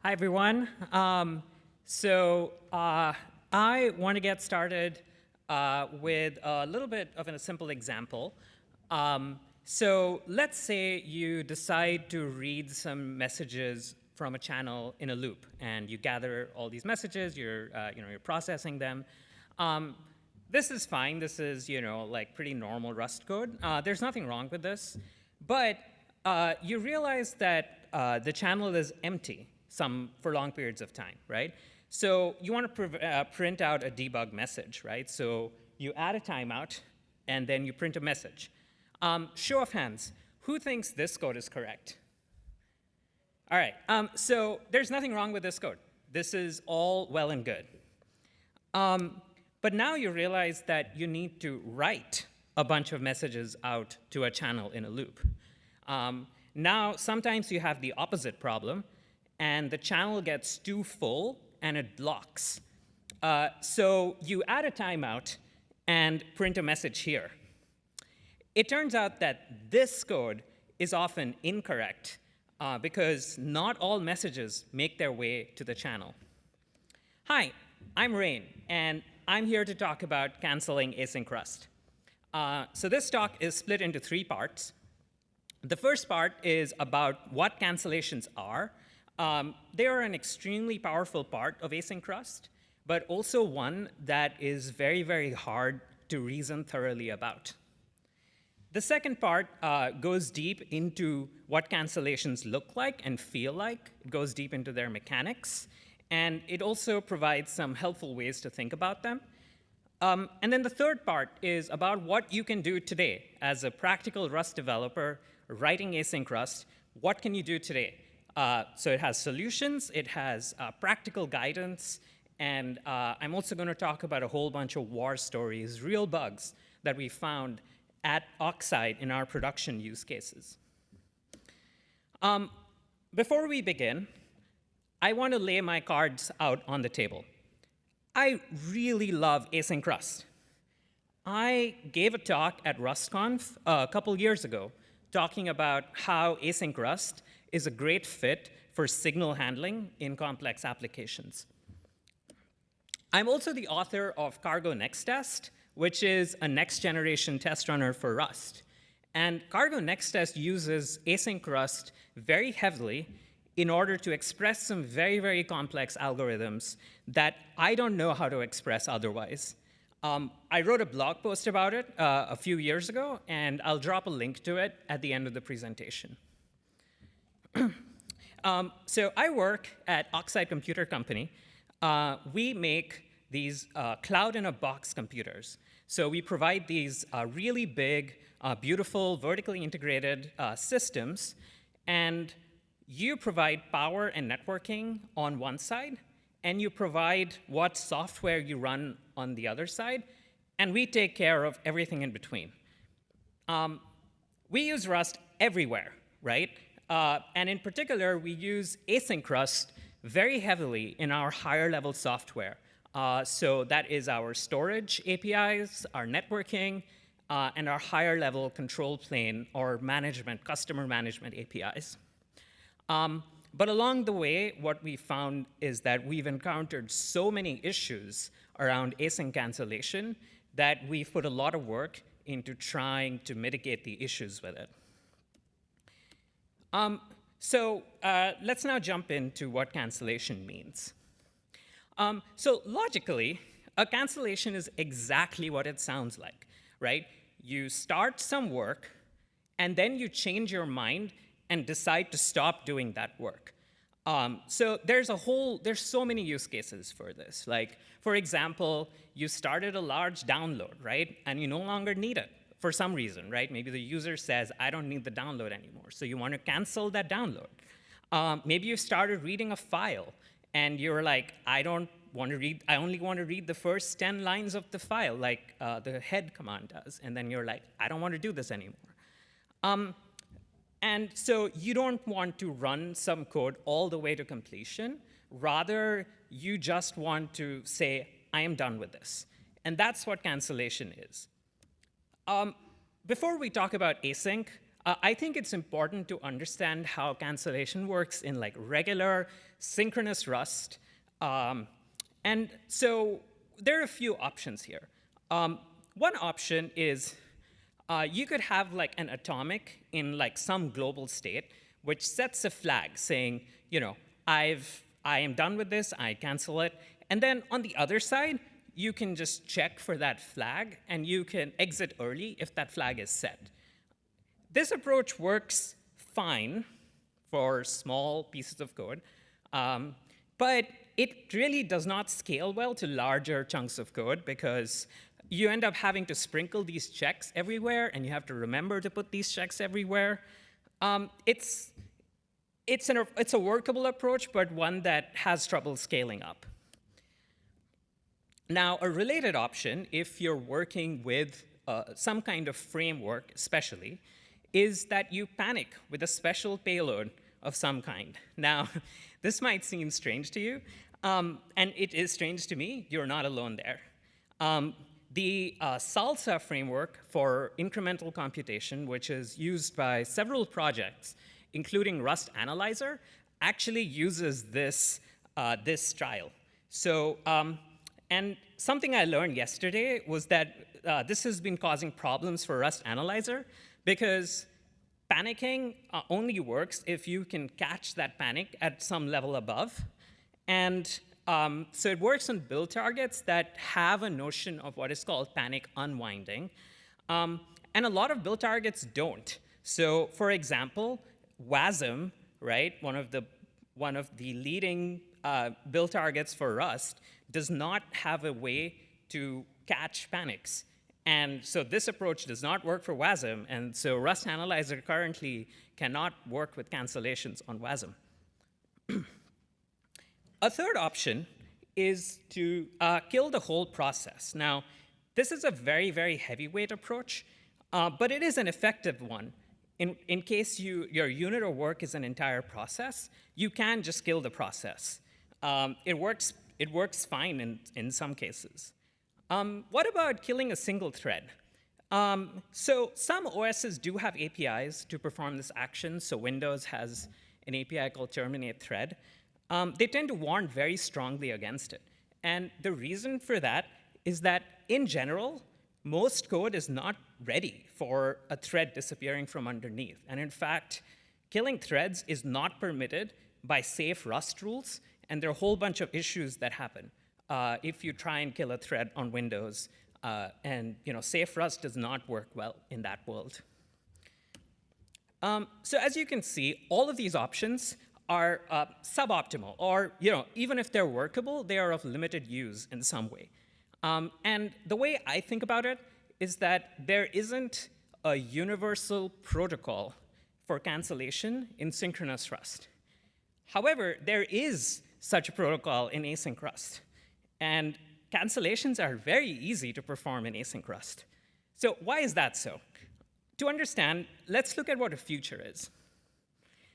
Hi, everyone. I want to get started with a little bit of a simple example. So let's say you decide to read some messages from a channel in a loop, and you gather all these messages. You're processing them. This is fine. This is like pretty normal Rust code. There's nothing wrong with this, but you realize that the channel is empty for long periods of time, right? So you want to print out a debug message, right? So you add a timeout, and then you print a message. Show of hands, who thinks this code is correct? All right, so there's nothing wrong with this code. This is all well and good. But now you realize that you need to write a bunch of messages out to a channel in a loop. Now, sometimes you have the opposite problem, and the channel gets too full, and it blocks. So you add a timeout and print a message here. It turns out that this code is often incorrect because not all messages make their way to the channel. Hi, I'm Rain, and I'm here to talk about canceling Async Rust. So this talk is split into 3 parts. The first part is about what cancellations are. They are an extremely powerful part of Async Rust, but also one that is very, very hard to reason thoroughly about. The second part goes deep into what cancellations look like and feel like. It goes deep into their mechanics, and it also provides some helpful ways to think about them. And then the third part is about what you can do today as a practical Rust developer writing Async Rust. What can you do today? So it has solutions, it has practical guidance, and I'm also going to talk about a whole bunch of war stories, real bugs that we found at Oxide in our production use cases. Before we begin, I want to lay my cards out on the table. I really love Async Rust. I gave a talk at RustConf a couple years ago talking about how Async Rust is a great fit for signal handling in complex applications. I'm also the author of cargo-nextest, which is a next-generation test runner for Rust. And cargo-nextest uses Async Rust very heavily in order to express some very, very complex algorithms that I don't know how to express otherwise. I wrote a blog post about it a few years ago, and I'll drop a link to it at the end of the presentation. So I work at Oxide Computer Company. We make these cloud-in-a-box computers. So we provide these really big, beautiful, vertically integrated systems, and you provide power and networking on one side, and you provide what software you run on the other side, and we take care of everything in between. We use Rust everywhere, right? And in particular, we use Async Rust very heavily in our higher-level software. So that is our storage APIs, our networking, and our higher-level control plane or customer management APIs. But along the way, what we found is that we've encountered so many issues around async cancellation that we've put a lot of work into trying to mitigate the issues with it. Let's now jump into what cancellation means. So logically, a cancellation is exactly what it sounds like, right? You start some work, and then you change your mind and decide to stop doing that work. So there's so many use cases for this. Like, for example, you started a large download, right? And you no longer need it for some reason, right? Maybe the user says, I don't need the download anymore. So you want to cancel that download. Maybe you started reading a file, and you're like, I only want to read the first 10 lines of the file, like the head command does. And then you're like, I don't want to do this anymore. And so you don't want to run some code all the way to completion. Rather, you just want to say, I am done with this. And that's what cancellation is. Before we talk about async, I think it's important to understand how cancellation works in like regular synchronous Rust. And so there are a few options here. One option is you could have like an atomic in like some global state, which sets a flag saying, I am done with this, I cancel it. And then on the other side, you can just check for that flag, and you can exit early if that flag is set. This approach works fine for small pieces of code, but it really does not scale well to larger chunks of code because you end up having to sprinkle these checks everywhere, and you have to remember to put these checks everywhere. It's a workable approach, but one that has trouble scaling up. Now, a related option, if you're working with some kind of framework especially, is that you panic with a special payload of some kind. Now, this might seem strange to you, and it is strange to me. You're not alone there. The Salsa framework for incremental computation, which is used by several projects, including Rust Analyzer, actually uses this style. So, and something I learned yesterday was that this has been causing problems for Rust Analyzer because panicking only works if you can catch that panic at some level above. And so it works on build targets that have a notion of what is called panic unwinding. And a lot of build targets don't. So for example, WASM, right, one of the leading build targets for Rust, does not have a way to catch panics. And so this approach does not work for WASM, and so Rust Analyzer currently cannot work with cancellations on WASM. A third option is to kill the whole process. Now, this is a very, very heavyweight approach, but it is an effective one. In case your unit of work is an entire process, you can just kill the process. It works fine in some cases. What about killing a single thread? So some OSs do have APIs to perform this action. So Windows has an API called terminate thread. They tend to warn very strongly against it. And the reason for that is that, in general, most code is not ready for a thread disappearing from underneath. And in fact, killing threads is not permitted by safe Rust rules, and there are a whole bunch of issues that happen if you try and kill a thread on Windows. And safe Rust does not work well in that world. So as you can see, all of these options are suboptimal, or even if they're workable, they are of limited use in some way. And the way I think about it is that there isn't a universal protocol for cancellation in synchronous Rust. However, there is such a protocol in async Rust. And cancellations are very easy to perform in async Rust. So why is that so? To understand, let's look at what a future is.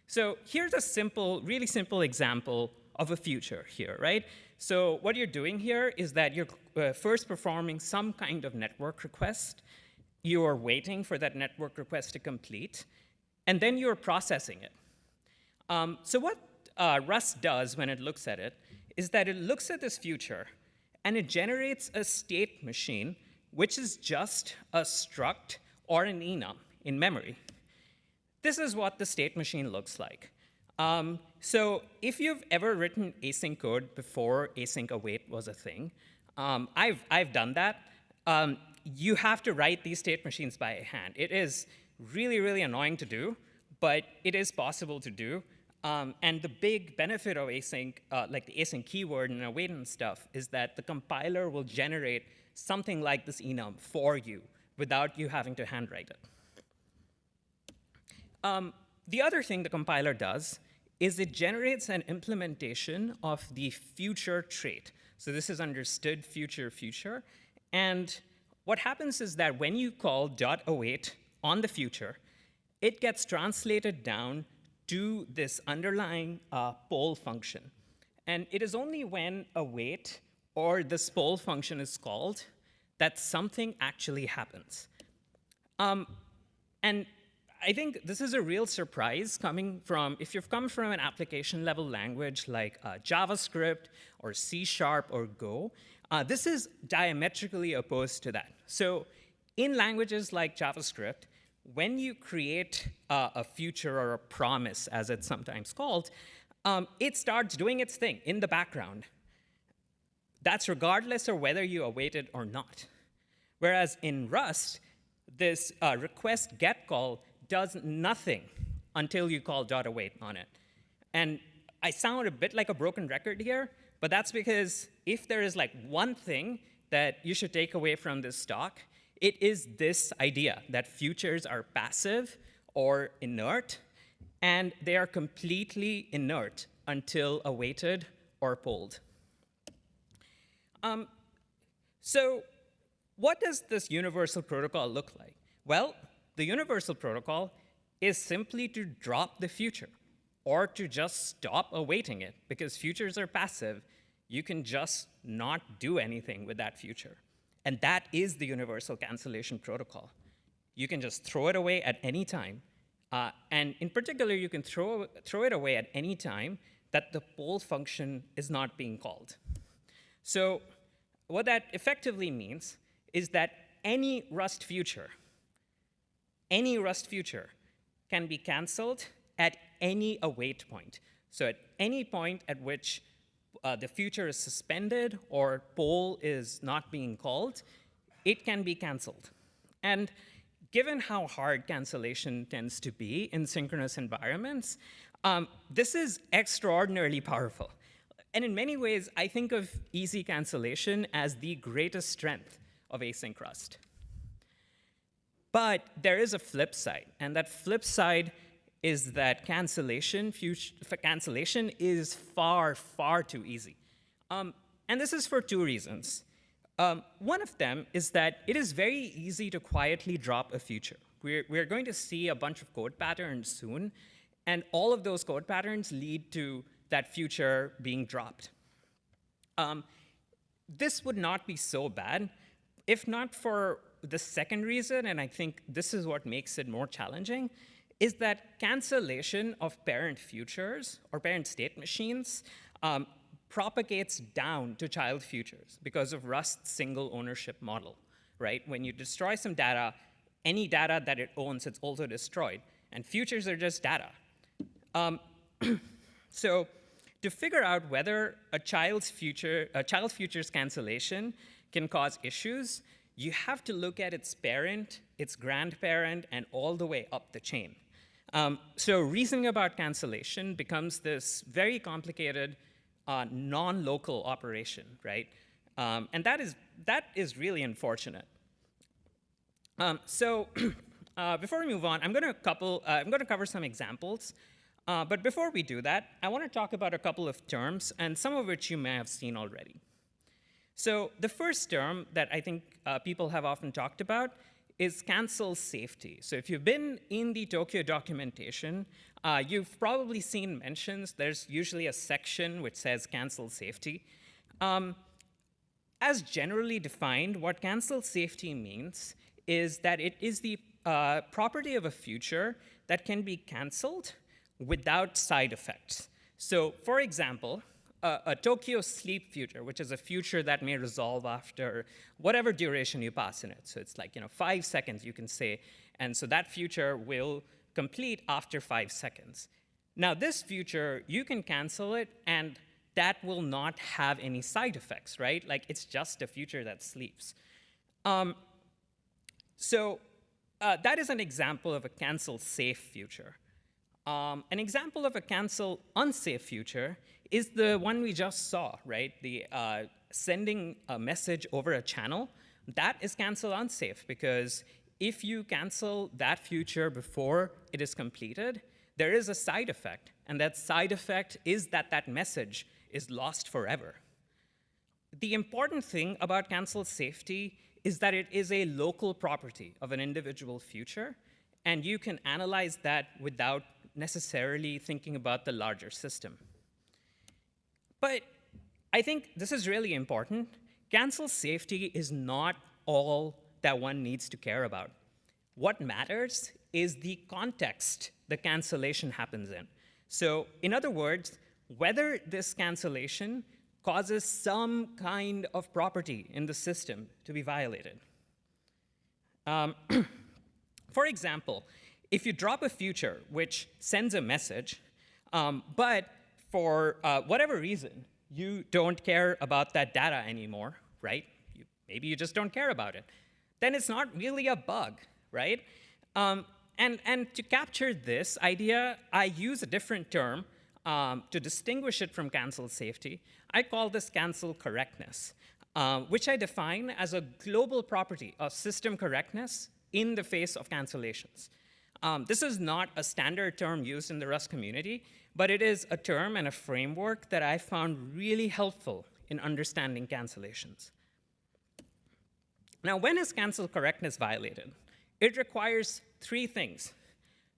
So here's a really simple example of a future here, right? So what you're doing here is that you're first performing some kind of network request. You are waiting for that network request to complete, and then you're processing it. So what Rust does when it looks at it is that it looks at this future, and it generates a state machine, which is just a struct or an enum in memory. This is what the state machine looks like. So if you've ever written async code before async await was a thing, I've done that. You have to write these state machines by hand. It is really, really annoying to do, but it is possible to do. And the big benefit of async, like the async keyword and await and stuff, is that the compiler will generate something like this enum for you without you having to handwrite it. The other thing the compiler does is it generates an implementation of the future trait. So this is understood future. And what happens is that when you call .await on the future, it gets translated down to this underlying poll function. And it is only when await or this poll function is called that something actually happens. And I think this is a real surprise coming from, if you've come from an application level language like JavaScript or C# or Go, this is diametrically opposed to that. So in languages like JavaScript, when you create a future or a promise, as it's sometimes called, it starts doing its thing in the background. That's regardless of whether you await it or not. Whereas in Rust, this request get call does nothing until you call .await on it. And I sound a bit like a broken record here, but that's because if there is like one thing that you should take away from this talk, it is this idea that futures are passive or inert, and they are completely inert until awaited or polled. So what does this universal protocol look like? Well, the universal protocol is simply to drop the future or to just stop awaiting it, because futures are passive. You can just not do anything with that future. And that is the universal cancellation protocol. You can just throw it away at any time. And in particular, you can throw it away at any time that the poll function is not being called. So what that effectively means is that any Rust future can be canceled at any await point. So at any point at which the future is suspended or poll is not being called, it can be canceled. And given how hard cancellation tends to be in synchronous environments, this is extraordinarily powerful. And in many ways, I think of easy cancellation as the greatest strength of async Rust. But there is a flip side, and that flip side is that cancellation is far, far too easy. And this is for two reasons. One of them is that it is very easy to quietly drop a future. We're going to see a bunch of code patterns soon, and all of those code patterns lead to that future being dropped. This would not be so bad if not for the second reason, and I think this is what makes it more challenging, is that cancellation of parent futures or parent state machines propagates down to child futures because of Rust's single ownership model, right? When you destroy some data, any data that it owns, it's also destroyed. And futures are just data. So to figure out whether a child future's cancellation can cause issues, you have to look at its parent, its grandparent, and all the way up the chain. So reasoning about cancellation becomes this very complicated non-local operation, right? And that is really unfortunate. So before we move on, I'm going to cover some examples. But before we do that, I want to talk about a couple of terms, and some of which you may have seen already. So the first term that I think people have often talked about is cancel safety. So if you've been in the Tokio documentation, you've probably seen mentions. There's usually a section which says cancel safety. As generally defined, what cancel safety means is that it is the property of a future that can be canceled without side effects. So for example, a Tokio sleep future, which is a future that may resolve after whatever duration you pass in it. So it's like 5 seconds, you can say, and so that future will complete after 5 seconds. Now this future, you can cancel it, and that will not have any side effects, right? Like it's just a future that sleeps. So that is an example of a cancel safe future. An example of a cancel unsafe future is the one we just saw, right? The sending a message over a channel. That is cancel unsafe, because if you cancel that future before it is completed, there is a side effect, and that side effect is that that message is lost forever. The important thing about cancel safety is that it is a local property of an individual future, and you can analyze that without necessarily thinking about the larger system. But I think this is really important. Cancel safety is not all that one needs to care about. What matters is the context the cancellation happens in. So in other words, whether this cancellation causes some kind of property in the system to be violated. For example, if you drop a feature which sends a message, but for whatever reason, you don't care about that data anymore, right? Maybe you just don't care about it. Then it's not really a bug, right? And to capture this idea, I use a different term to distinguish it from cancel safety. I call this cancel correctness, which I define as a global property of system correctness in the face of cancellations. This is not a standard term used in the Rust community, but it is a term and a framework that I found really helpful in understanding cancellations. Now, when is cancel correctness violated? It requires three things.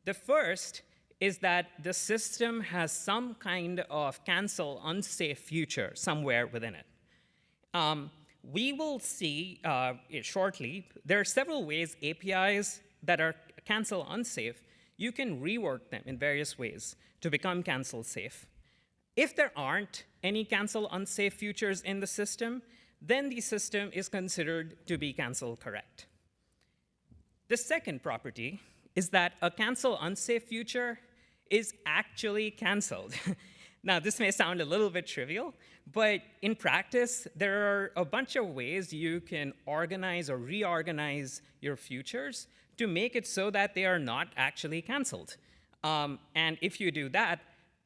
The first is that the system has some kind of cancel unsafe feature somewhere within it. We will see it shortly. There are several ways APIs that are cancel unsafe, you can rework them in various ways to become cancel safe. If there aren't any cancel unsafe features in the system, then the system is considered to be cancel correct. The second property is that a cancel unsafe feature is actually canceled. Now, this may sound a little bit trivial, but in practice, there are a bunch of ways you can organize or reorganize your features to make it so that they are not actually canceled. And if you do that,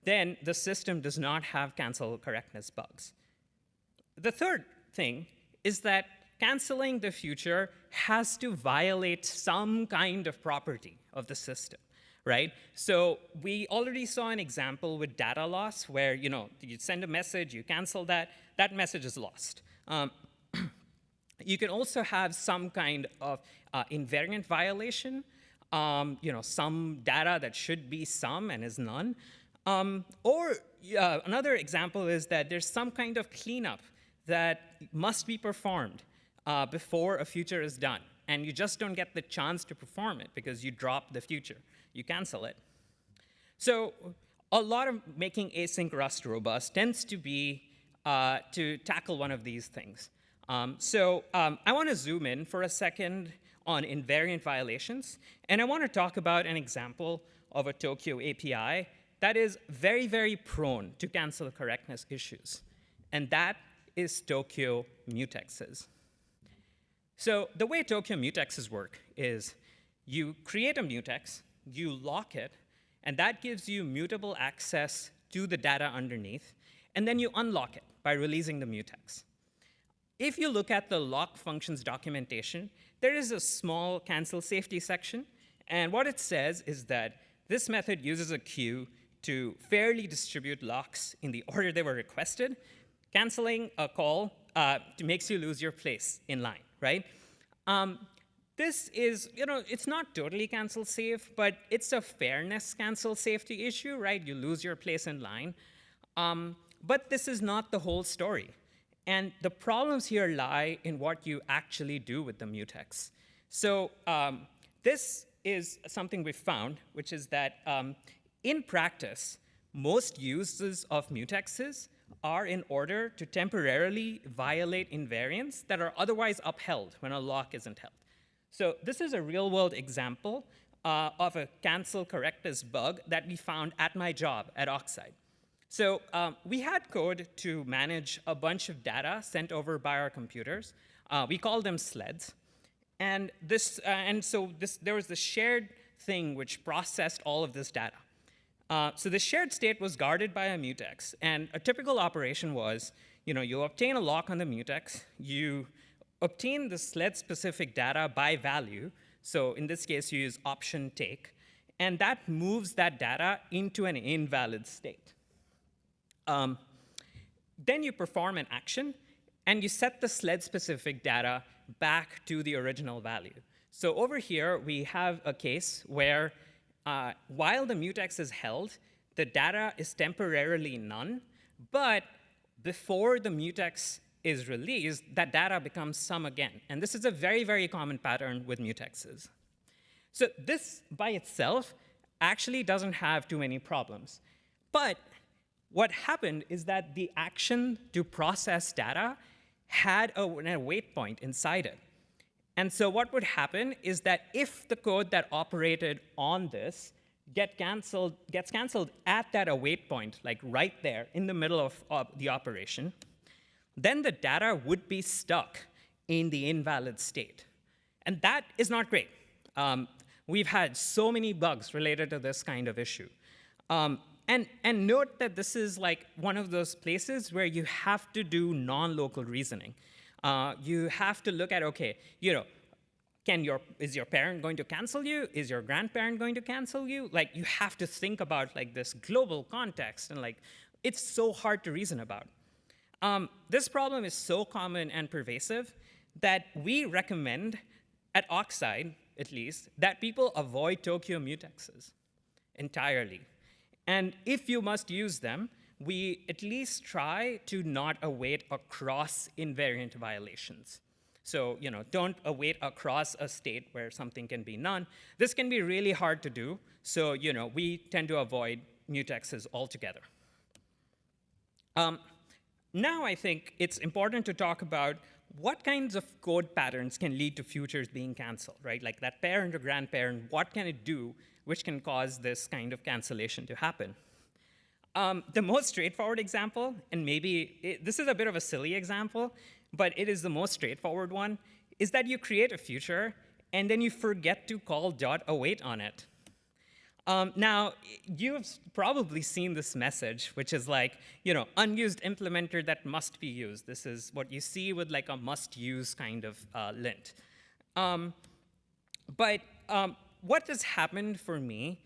then the system does not have cancel correctness bugs. The third thing is that canceling the feature has to violate some kind of property of the system, right? So we already saw an example with data loss where you send a message, you cancel that message is lost. You can also have some kind of invariant violation, some data that should be some and is none. Or another example is that there's some kind of cleanup that must be performed before a feature is done. And you just don't get the chance to perform it because you drop the feature. You cancel it. So a lot of making async Rust robust tends to be to tackle one of these things. I want to zoom in for a second on invariant violations. And I want to talk about an example of a Tokio API that is very, very prone to cancel correctness issues. And that is Tokio mutexes. So the way Tokio mutexes work is you create a mutex, you lock it, and that gives you mutable access to the data underneath, and then you unlock it by releasing the mutex. If you look at the lock functions documentation, there is a small cancel safety section, and what it says is that this method uses a queue to fairly distribute locks in the order they were requested. Canceling a call makes you lose your place in line, right? This is, it's not totally cancel safe, but it's a fairness cancel safety issue, right? You lose your place in line. But this is not the whole story. And the problems here lie in what you actually do with the mutex. So this is something we found, which is that in practice, most uses of mutexes are in order to temporarily violate invariants that are otherwise upheld when a lock isn't held. So this is a real-world example of a cancel correctness bug that we found at my job at Oxide. So we had code to manage a bunch of data sent over by our computers. We call them sleds. And there was this shared thing which processed all of this data. So the shared state was guarded by a mutex. And a typical operation was, you obtain a lock on the mutex. You obtain the sled-specific data by value. So in this case, you use option take. And that moves that data into an invalid state. Then you perform an action, and you set the sled-specific data back to the original value. So over here, we have a case where while the mutex is held, the data is temporarily none, but before the mutex is released, that data becomes some again. And this is a very, very common pattern with mutexes. So this by itself actually doesn't have too many problems. But what happened is that the action to process data had a wait point inside it. And so what would happen is that if the code that operated on this gets canceled at that await point, like right there in the middle of the operation, then the data would be stuck in the invalid state. And that is not great. We've had so many bugs related to this kind of issue. And note that this is like one of those places where you have to do non-local reasoning. You have to look at, okay, is your parent going to cancel you? Is your grandparent going to cancel you? Like, you have to think about like this global context, and like, it's so hard to reason about. This problem is so common and pervasive that we recommend, at Oxide at least, that people avoid Tokio mutexes entirely. And if you must use them, we at least try to not await across invariant violations. So don't await across a state where something can be none. This can be really hard to do, so we tend to avoid mutexes altogether. Now I think it's important to talk about what kinds of code patterns can lead to futures being canceled, right? Like that parent or grandparent, what can it do which can cause this kind of cancellation to happen? The most straightforward example, and maybe this is a bit of a silly example, but it is the most straightforward one, is that you create a future and then you forget to call .await on it. Now, you've probably seen this message, which is like, unused implementer that must be used. This is what you see with like a must-use kind of lint. But what has happened for me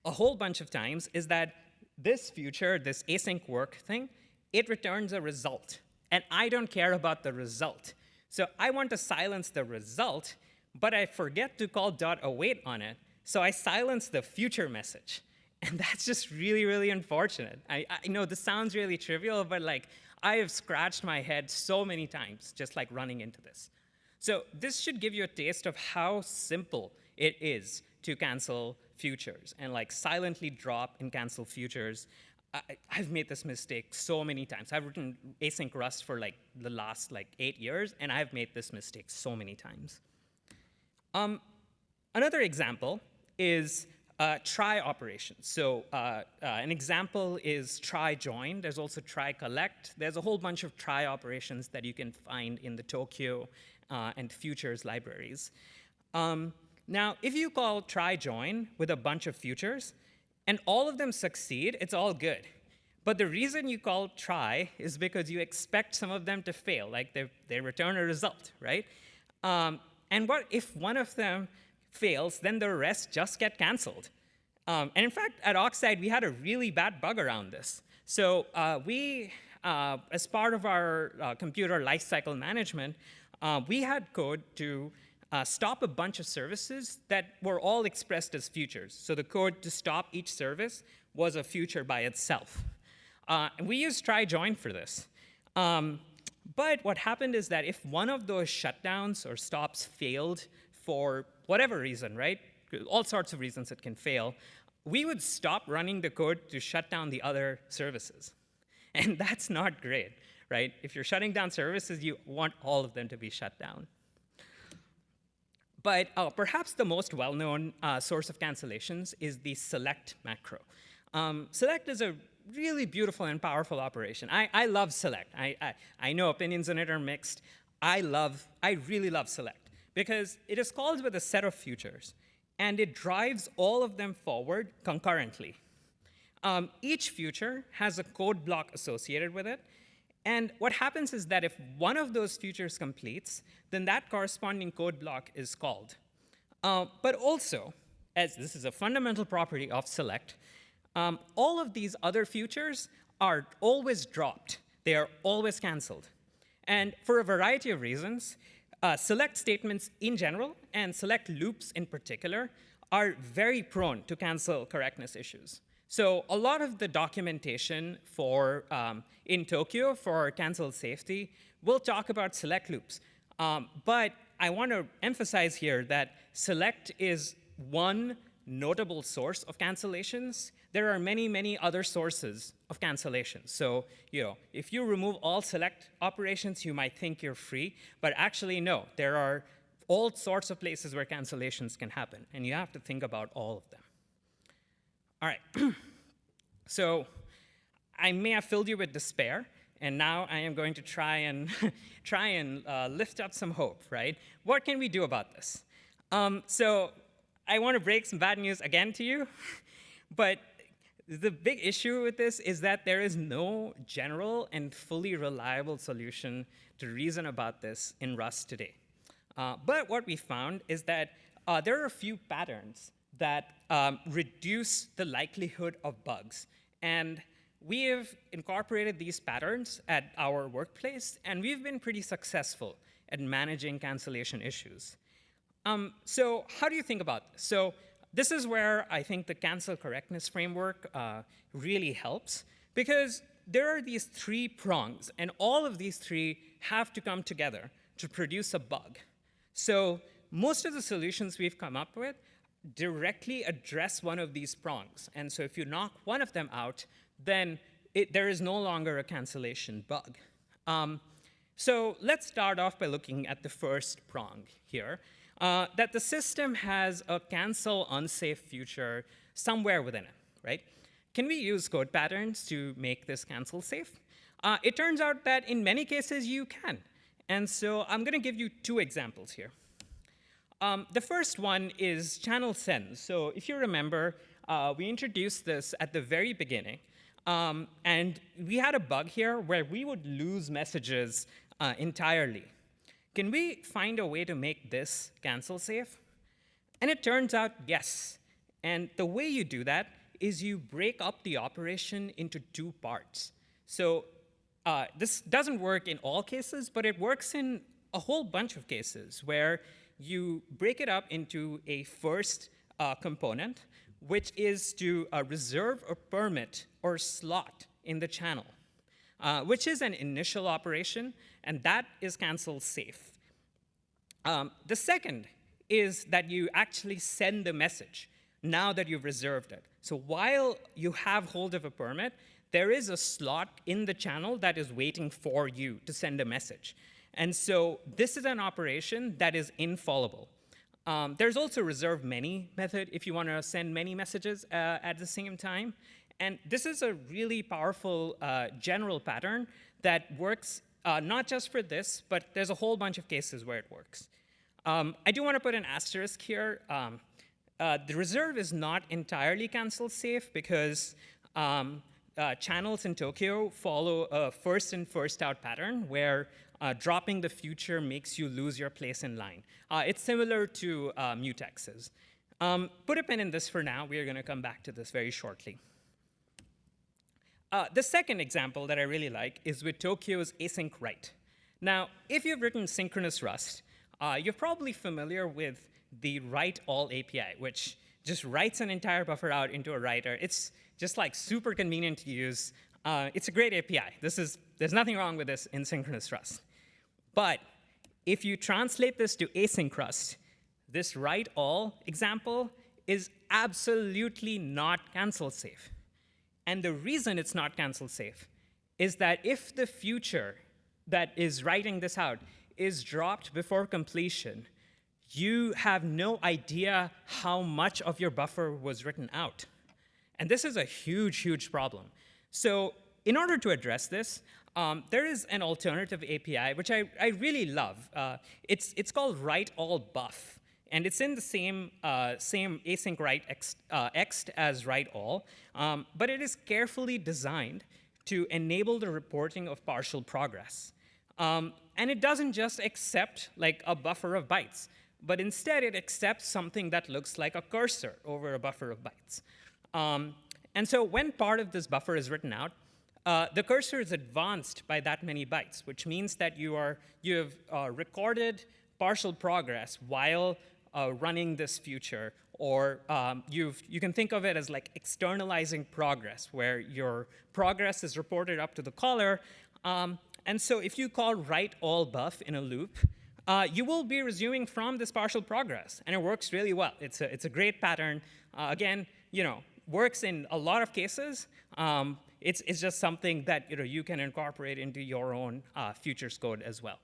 a whole bunch of times is that this future, this async work thing, it returns a result. And I don't care about the result. So I want to silence the result, but I forget to call .await on it. So I silence the future message. And that's just really, really unfortunate. I know this sounds really trivial, but like I have scratched my head so many times just like running into this. So this should give you a taste of how simple it is to cancel futures and like silently drop and cancel futures. I've made this mistake so many times. I've written Async Rust for like the last 8 years, and I've made this mistake so many times. Another example is try operations. So an example is try join. There's also try collect. There's a whole bunch of try operations that you can find in the Tokio and futures libraries. Now, if you call try join with a bunch of futures, and all of them succeed, it's all good. But the reason you call try is because you expect some of them to fail, like they return a result, right? And what if one of them fails, then the rest just get canceled. And in fact, at Oxide, we had a really bad bug around this. So we, as part of our computer lifecycle management, we had code to stop a bunch of services that were all expressed as futures. So the code to stop each service was a future by itself. And we used try join for this. But what happened is that if one of those shutdowns or stops failed for whatever reason, right? All sorts of reasons it can fail, we would stop running the code to shut down the other services. And that's not great, right? If you're shutting down services, you want all of them to be shut down. But perhaps the most well-known source of cancellations is the select macro. Select is a really beautiful and powerful operation. I love select. I know opinions on it are mixed. I really love select because it is called with a set of futures, and it drives all of them forward concurrently. Each future has a code block associated with it, and what happens is that if one of those futures completes, then that corresponding code block is called. But also, as this is a fundamental property of select, all of these other futures are always dropped. They are always canceled. And for a variety of reasons, select statements in general and select loops in particular are very prone to cancel correctness issues. So a lot of the documentation for in Tokio for cancel safety will talk about select loops. But I want to emphasize here that select is one notable source of cancellations. There are many, many other sources of cancellations. So, if you remove all select operations, you might think you're free, but actually no, there are all sorts of places where cancellations can happen, and you have to think about all of them. All right, so I may have filled you with despair, and now I am going to try and lift up some hope, right? What can we do about this? So I want to break some bad news again to you, but the big issue with this is that there is no general and fully reliable solution to reason about this in Rust today. But what we found is that there are a few patterns that reduce the likelihood of bugs. And we have incorporated these patterns at our workplace, and we've been pretty successful at managing cancellation issues. So how do you think about this? So this is where I think the cancel correctness framework really helps, because there are these three prongs, and all of these three have to come together to produce a bug. So most of the solutions we've come up with directly address one of these prongs. And so if you knock one of them out, then there is no longer a cancellation bug. So let's start off by looking at the first prong here, that the system has a cancel unsafe feature somewhere within it, right? Can we use code patterns to make this cancel safe? It turns out that in many cases you can. And so I'm going to give you two examples here. The first one is channel sends. So if you remember, we introduced this at the very beginning. And we had a bug here where we would lose messages entirely. Can we find a way to make this cancel safe? And it turns out, yes. And the way you do that is you break up the operation into two parts. So this doesn't work in all cases, but it works in a whole bunch of cases where you break it up into a first component, which is to reserve a permit or slot in the channel, which is an initial operation, and that is cancel safe. The second is that you actually send the message now that you've reserved it. So while you have hold of a permit, there is a slot in the channel that is waiting for you to send a message. And so this is an operation that is infallible. There's also reserve many method if you want to send many messages at the same time. And this is a really powerful general pattern that works not just for this, but there's a whole bunch of cases where it works. I do want to put an asterisk here. The reserve is not entirely cancel safe because channels in Tokio follow a first in, first out pattern where dropping the future makes you lose your place in line. It's similar to mutexes. Put a pin in this for now. We are going to come back to this very shortly. The second example that I really like is with Tokio's async write. Now, if you've written synchronous Rust, you're probably familiar with the write all API, which just writes an entire buffer out into a writer. It's just like super convenient to use. It's a great API. There's nothing wrong with this in synchronous Rust. But if you translate this to async Rust, this write all example is absolutely not cancel safe. And the reason it's not cancel safe is that if the future that is writing this out is dropped before completion, you have no idea how much of your buffer was written out. And this is a huge, huge problem. So in order to address this, there is an alternative API, which I really love. It's called write all buff. And it's in the same async write ext as write all. But it is carefully designed to enable the reporting of partial progress. And it doesn't just accept like a buffer of bytes, but instead it accepts something that looks like a cursor over a buffer of bytes. And so when part of this buffer is written out, the cursor is advanced by that many bytes, which means that you have recorded partial progress while running this future, or you can think of it as like externalizing progress, where your progress is reported up to the caller. And so if you call write all buff in a loop, you will be resuming from this partial progress, and it works really well. It's a great pattern. Again, works in a lot of cases. It's just something that you can incorporate into your own futures code as well.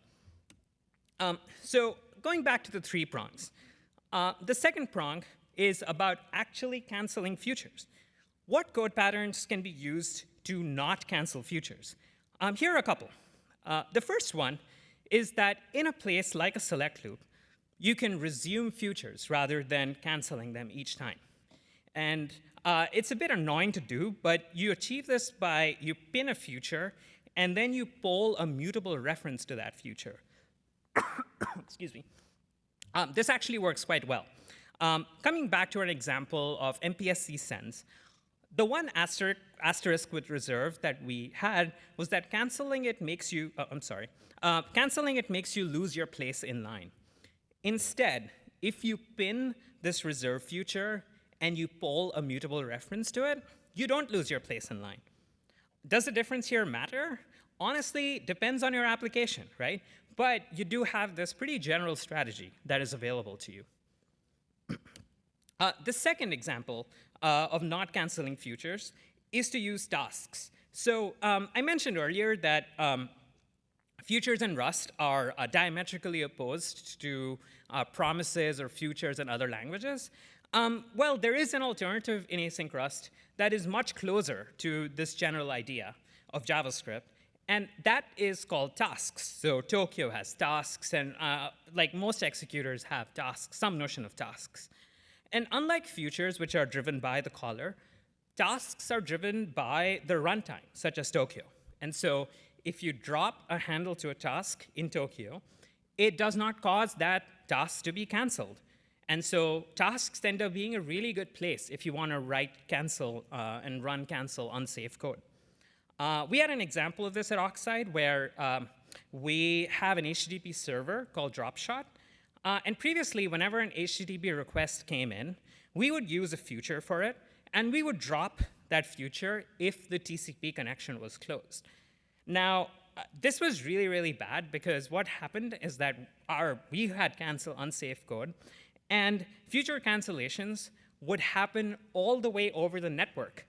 So going back to the 3 prongs, the second prong is about actually canceling futures. What code patterns can be used to not cancel futures? Here are a couple. The first one is that in a place like a select loop, you can resume futures rather than canceling them each time. And it's a bit annoying to do, but you achieve this by you pin a future, and then you poll a mutable reference to that future. Excuse me. This actually works quite well. Coming back to an example of MPSC sends, the one asterisk with reserve that we had was that canceling it makes you, canceling it makes you lose your place in line. Instead, if you pin this reserve future and you poll a mutable reference to it, you don't lose your place in line. Does the difference here matter? Honestly, depends on your application, right? But you do have this pretty general strategy that is available to you. The second example of not canceling futures is to use tasks. So I mentioned earlier that futures in Rust are diametrically opposed to promises or futures in other languages. Well, there is an alternative in Async Rust that is much closer to this general idea of JavaScript, and that is called tasks. So Tokio has tasks, and like most executors have tasks, some notion of tasks. And unlike futures, which are driven by the caller, tasks are driven by the runtime, such as Tokio. And so if you drop a handle to a task in Tokio, it does not cause that task to be canceled. And so tasks end up being a really good place if you want to write cancel and run cancel unsafe code. We had an example of this at Oxide where we have an HTTP server called Dropshot. And previously, whenever an HTTP request came in, we would use a future for it, and we would drop that future if the TCP connection was closed. Now, this was really, really bad because what happened is that we had cancel unsafe code, and future cancellations would happen all the way over the network.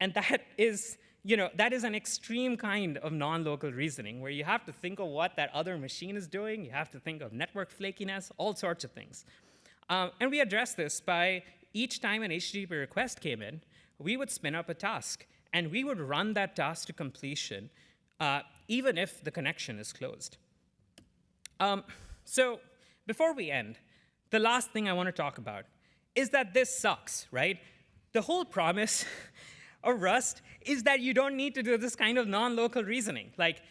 And that is an extreme kind of non-local reasoning where you have to think of what that other machine is doing, you have to think of network flakiness, all sorts of things. And we addressed this by each time an HTTP request came in, we would spin up a task, and we would run that task to completion, even if the connection is closed. So before we end, the last thing I want to talk about is that this sucks, right? The whole promise of Rust is that you don't need to do this kind of non-local reasoning, like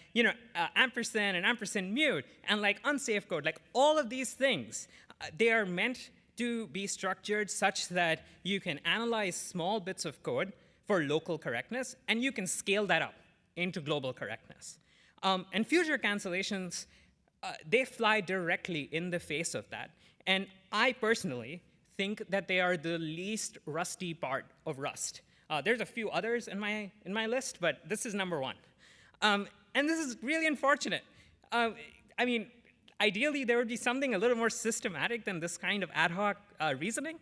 ampersand and ampersand mute, and like unsafe code, like all of these things. They are meant to be structured such that you can analyze small bits of code for local correctness, and you can scale that up into global correctness. And future cancellations, they fly directly in the face of that. And I personally think that they are the least rusty part of Rust. There's a few others in my list, but this is number 1. And this is really unfortunate. I mean, ideally, there would be something a little more systematic than this kind of ad hoc reasoning.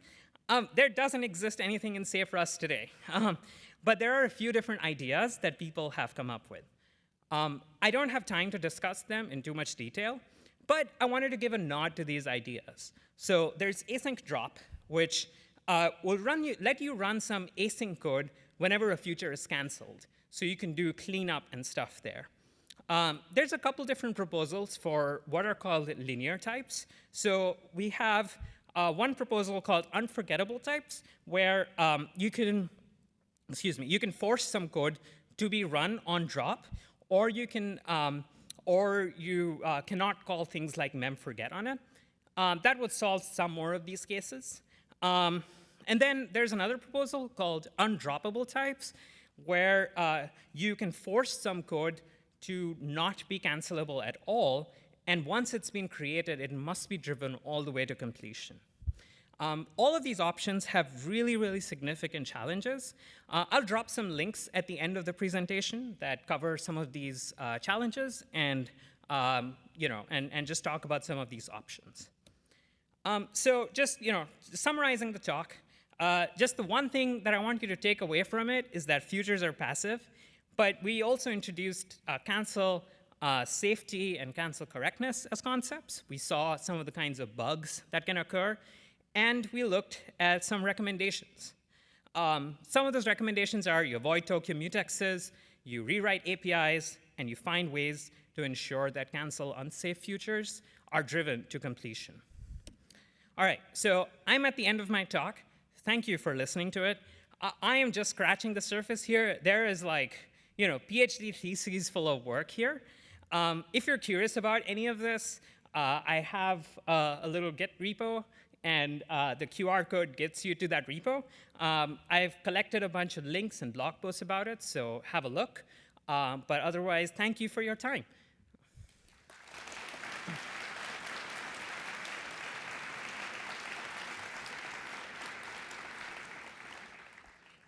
There doesn't exist anything in safe Rust today. But there are a few different ideas that people have come up with. I don't have time to discuss them in too much detail, but I wanted to give a nod to these ideas. So there's async drop, which will let you run some async code whenever a future is canceled. So you can do cleanup and stuff there. There's a couple different proposals for what are called linear types. So we have one proposal called unforgettable types, where you can force some code to be run on drop, or you cannot call things like memforget on it. That would solve some more of these cases. And then there's another proposal called undroppable types, where you can force some code to not be cancelable at all, and once it's been created, it must be driven all the way to completion. All of these options have really, really significant challenges. I'll drop some links at the end of the presentation that cover some of these challenges, and and just talk about some of these options. So just summarizing the talk, just the one thing that I want you to take away from it is that futures are passive, but we also introduced cancel safety and cancel correctness as concepts. We saw some of the kinds of bugs that can occur, and we looked at some recommendations. Some of those recommendations are you avoid Tokio mutexes, you rewrite APIs, and you find ways to ensure that cancel unsafe futures are driven to completion. All right, so I'm at the end of my talk. Thank you for listening to it. I am just scratching the surface here. There is PhD theses full of work here. If you're curious about any of this, I have a little Git repo, and the QR code gets you to that repo. I've collected a bunch of links and blog posts about it, so have a look. But otherwise, thank you for your time.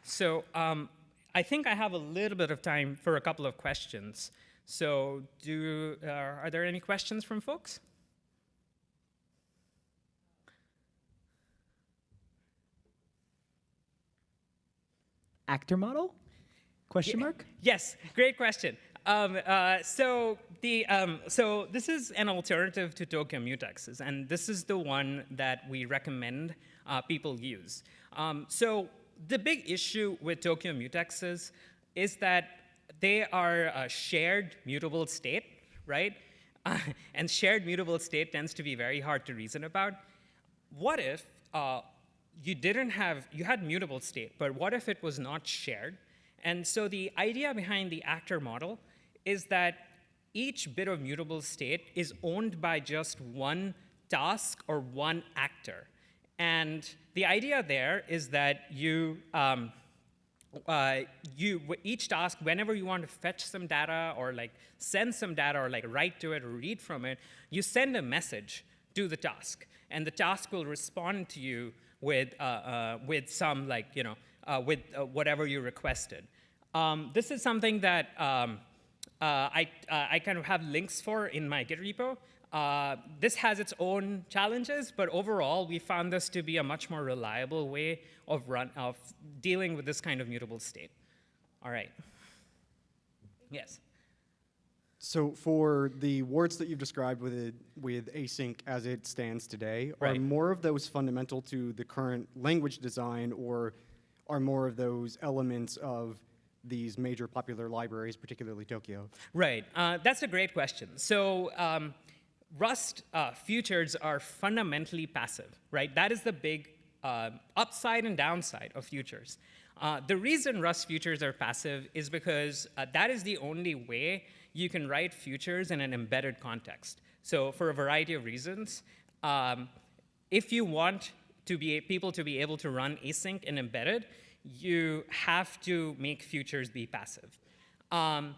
So I think I have a little bit of time for a couple of questions. So are there any questions from folks? Actor model? Question mark? Yes, great question. So this is an alternative to Tokio mutexes, and this is the one that we recommend people use. So the big issue with Tokio mutexes is that they are a shared mutable state, right? And shared mutable state tends to be very hard to reason about. What if you had mutable state, but what if it was not shared? And so the idea behind the actor model is that each bit of mutable state is owned by just one task or one actor. And the idea there is that each task, whenever you want to fetch some data or send some data or write to it or read from it, you send a message to the task, and the task will respond to you with some with whatever you requested. This is something that I kind of have links for in my Git repo. This has its own challenges, but overall, we found this to be a much more reliable way of dealing with this kind of mutable state. All right. Yes. So for the warts that you've described with async as it stands today, right, are more of those fundamental to the current language design, or are more of those elements of these major popular libraries, particularly Tokio? Right. That's a great question. So Rust futures are fundamentally passive, right? That is the big upside and downside of futures. The reason Rust futures are passive is because that is the only way you can write futures in an embedded context. So for a variety of reasons, if you want people to be able to run async and embedded, you have to make futures be passive. Can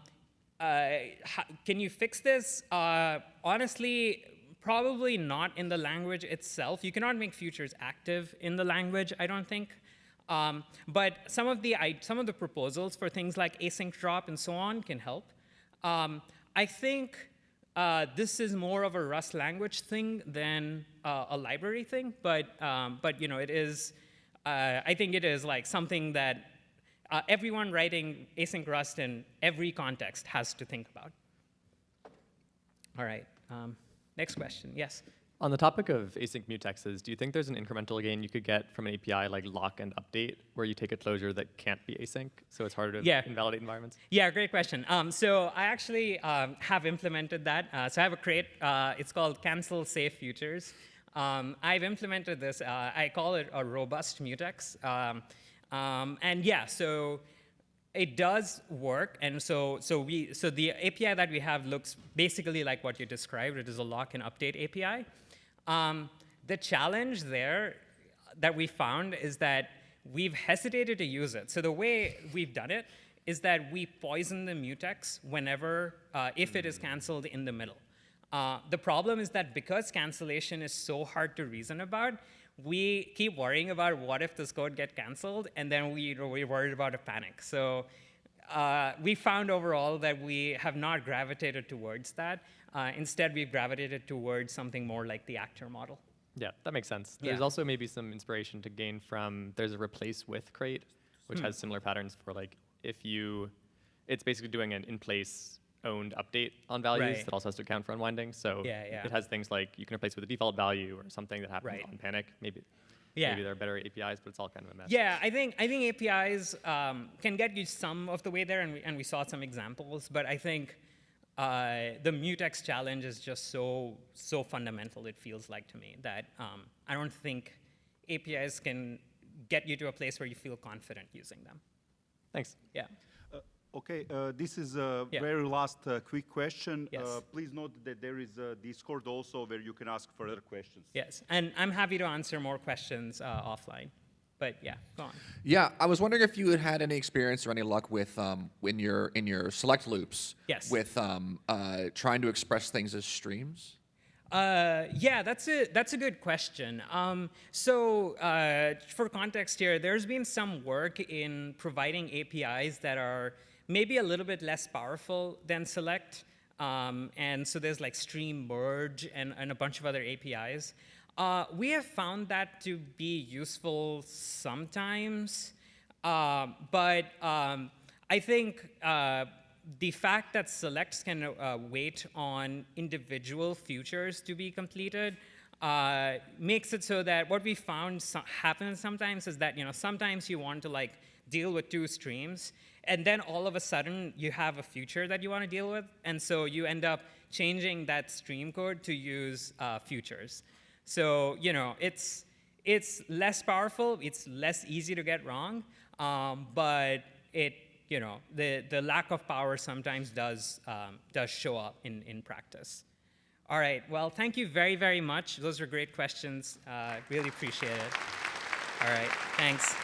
you fix this? Honestly, probably not in the language itself. You cannot make futures active in the language, I don't think. But some of the proposals for things like async drop and so on can help. I think this is more of a Rust language thing than a library thing, but it is. I think it is something that everyone writing async Rust in every context has to think about. All right. Next question. Yes. On the topic of async mutexes, do you think there's an incremental gain you could get from an API like lock and update, where you take a closure that can't be async, so it's harder to invalidate environments? Yeah, great question. So I actually have implemented that. So I have a crate. It's called Cancel Safe Futures. I've implemented this. I call it a robust mutex. And yeah, so it does work. And so the API that we have looks basically like what you described. It is a lock and update API. The challenge there that we found is that we've hesitated to use it. So the way we've done it is that we poison the mutex whenever, if it is canceled in the middle. The problem is that because cancellation is so hard to reason about, we keep worrying about what if this code gets canceled, and then we're worried about a panic. So we found overall that we have not gravitated towards that. Instead, we've gravitated towards something more like the actor model. Yeah, that makes sense. There's Yeah. also maybe some inspiration to gain from, there's a replace with crate, which has similar patterns for like, if you, it's basically doing an in-place owned update on values Right. that also has to account for unwinding. So Yeah, yeah. it has things like you can replace with a default value or something that happens Right. on panic. Maybe Yeah. maybe there are better APIs, but it's all kind of a mess. Yeah, I think APIs can get you some of the way there, and we saw some examples. But I think the Mutex challenge is just so fundamental. It feels like to me that I don't think APIs can get you to a place where you feel confident using them. Thanks. Yeah. Okay, this is a Yeah. very last quick question. Yes. Please note that there is a Discord also where you can ask further questions. Yes, and I'm happy to answer more questions offline. But yeah, go on. Yeah, I was wondering if you had any experience or any luck with in your select loops. Yes. With trying to express things as streams. Yeah, that's a good question. So for context here, there's been some work in providing APIs that are maybe a little bit less powerful than select. And so there's like stream merge and a bunch of other APIs. We have found that to be useful sometimes, but I think the fact that selects can wait on individual futures to be completed makes it so that what we found happens sometimes is that sometimes you want to like deal with two streams, and then all of a sudden you have a future that you want to deal with, and so you end up changing that stream code to use futures. So it's less powerful, it's less easy to get wrong, but the lack of power sometimes does show up in practice. All right, well, thank you very, very much. Those were great questions. Really appreciate it. All right, thanks.